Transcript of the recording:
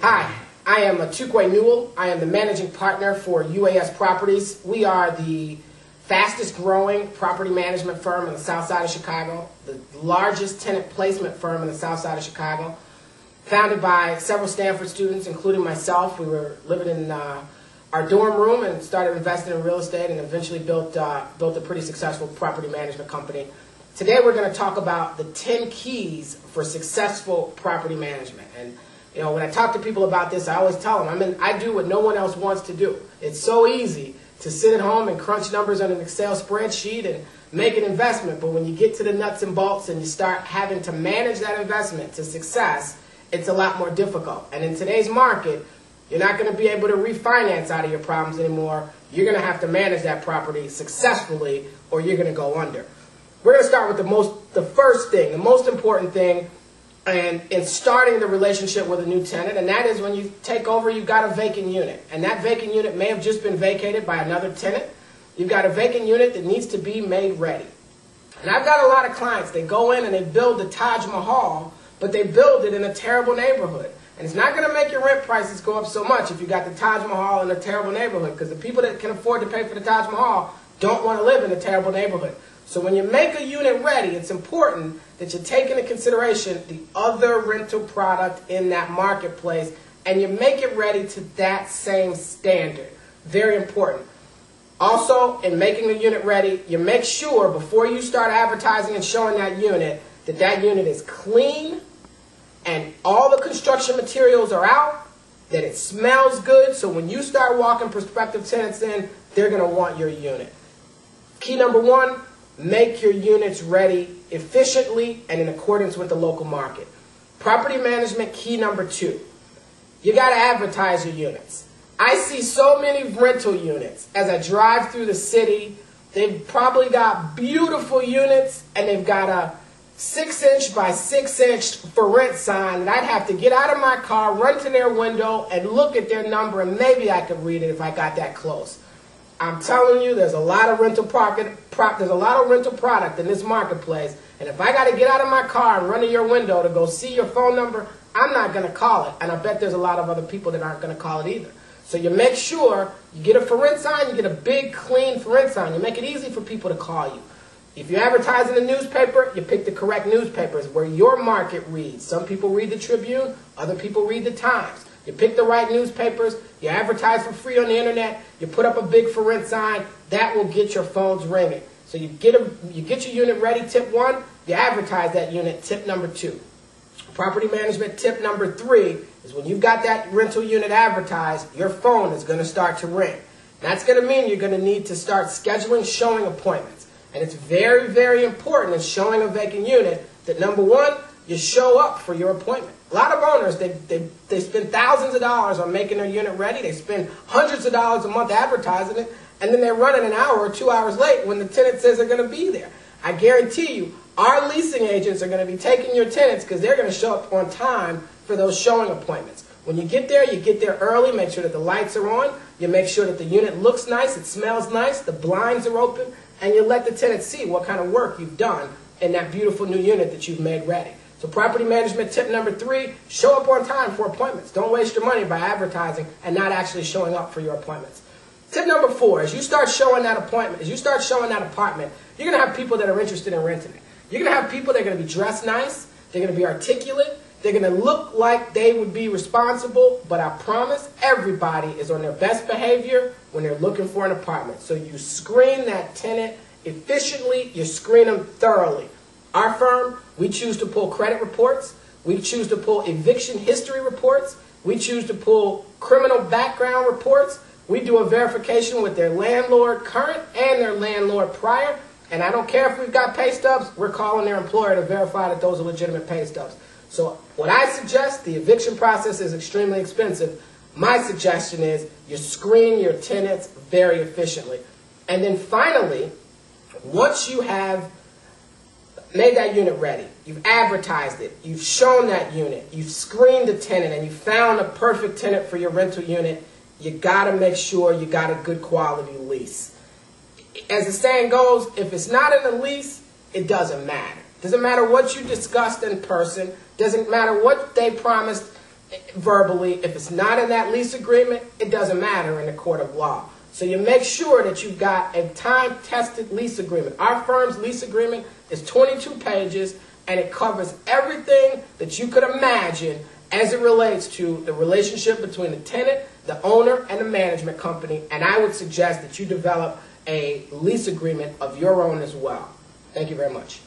Hi, I am Atuke Newell. I am the managing partner for UAS Properties. We are the fastest growing property management firm in the south side of Chicago, the largest tenant placement firm in the south side of Chicago, founded by several Stanford students, including myself. We were living in our dorm room and started investing in real estate and eventually built a pretty successful property management company. Today we're going to talk about the 10 keys for successful property management. And you know, when I talk to people about this, I always tell them, I do what no one else wants to do. It's so easy to sit at home and crunch numbers on an Excel spreadsheet and make an investment. But when you get to the nuts and bolts and you start having to manage that investment to success, it's a lot more difficult. And in today's market, you're not going to be able to refinance out of your problems anymore. You're going to have to manage that property successfully or you're going to go under. We're going to start with the first thing, the most important thing, and in starting the relationship with a new tenant, and that is when you take over, you've got a vacant unit. And that vacant unit may have just been vacated by another tenant. You've got a vacant unit that needs to be made ready. And I've got a lot of clients, they go in and they build the Taj Mahal, but they build it in a terrible neighborhood. And it's not going to make your rent prices go up so much if you got the Taj Mahal in a terrible neighborhood, because the people that can afford to pay for the Taj Mahal don't want to live in a terrible neighborhood. So when you make a unit ready, it's important that you take into consideration the other rental product in that marketplace and you make it ready to that same standard. Very important. Also, in making the unit ready, you make sure before you start advertising and showing that unit is clean and all the construction materials are out, that it smells good, so when you start walking prospective tenants in, they're going to want your unit. Key number one, make your units ready efficiently and in accordance with the local market. Property management key number two, you got to advertise your units. I see so many rental units as I drive through the city. They've probably got beautiful units and they've got a 6-inch by 6-inch for rent sign, and I'd have to get out of my car, run to their window and look at their number, and maybe I could read it if I got that close. I'm telling you, there's a lot of rental product in this marketplace, and if I got to get out of my car and run to your window to go see your phone number, I'm not going to call it, and I bet there's a lot of other people that aren't going to call it either. So you make sure you get a for rent sign, you get a big, clean for rent sign. You make it easy for people to call you. If you advertise in the newspaper, you pick the correct newspapers where your market reads. Some people read the Tribune, other people read the Times. You pick the right newspapers, you advertise for free on the internet, you put up a big for rent sign, that will get your phones ringing. So you get your unit ready, tip one, you advertise that unit, tip number two. Property management tip number three is when you've got that rental unit advertised, your phone is going to start to ring. That's going to mean you're going to need to start scheduling showing appointments. And it's very, very important in showing a vacant unit that number one, you show up for your appointment. A lot of owners, they spend thousands of dollars on making their unit ready. They spend hundreds of dollars a month advertising it, and then they're running an hour or 2 hours late when the tenant says they're going to be there. I guarantee you, our leasing agents are going to be taking your tenants because they're going to show up on time for those showing appointments. When you get there early, make sure that the lights are on, you make sure that the unit looks nice, it smells nice, the blinds are open, and you let the tenant see what kind of work you've done in that beautiful new unit that you've made ready. So property management tip number three, show up on time for appointments. Don't waste your money by advertising and not actually showing up for your appointments. Tip number four, as you start showing that appointment, as you start showing that apartment, you're going to have people that are interested in renting it. You're going to have people that are going to be dressed nice, they're going to be articulate, they're going to look like they would be responsible, but I promise everybody is on their best behavior when they're looking for an apartment. So you screen that tenant efficiently, you screen them thoroughly. Our firm, we choose to pull credit reports, we choose to pull eviction history reports, we choose to pull criminal background reports, we do a verification with their landlord current and their landlord prior, and I don't care if we've got pay stubs, we're calling their employer to verify that those are legitimate pay stubs. So what I suggest, the eviction process is extremely expensive. My suggestion is you screen your tenants very efficiently. And then finally, once you have made that unit ready, you've advertised it, you've shown that unit, you've screened the tenant, and you found a perfect tenant for your rental unit, you got to make sure you got a good quality lease. As the saying goes, if it's not in the lease, it doesn't matter. Doesn't matter what you discussed in person, doesn't matter what they promised verbally. If it's not in that lease agreement, it doesn't matter in the court of law. So you make sure that you've got a time-tested lease agreement. Our firm's lease agreement is 22 pages, and it covers everything that you could imagine as it relates to the relationship between the tenant, the owner, and the management company. And I would suggest that you develop a lease agreement of your own as well. Thank you very much.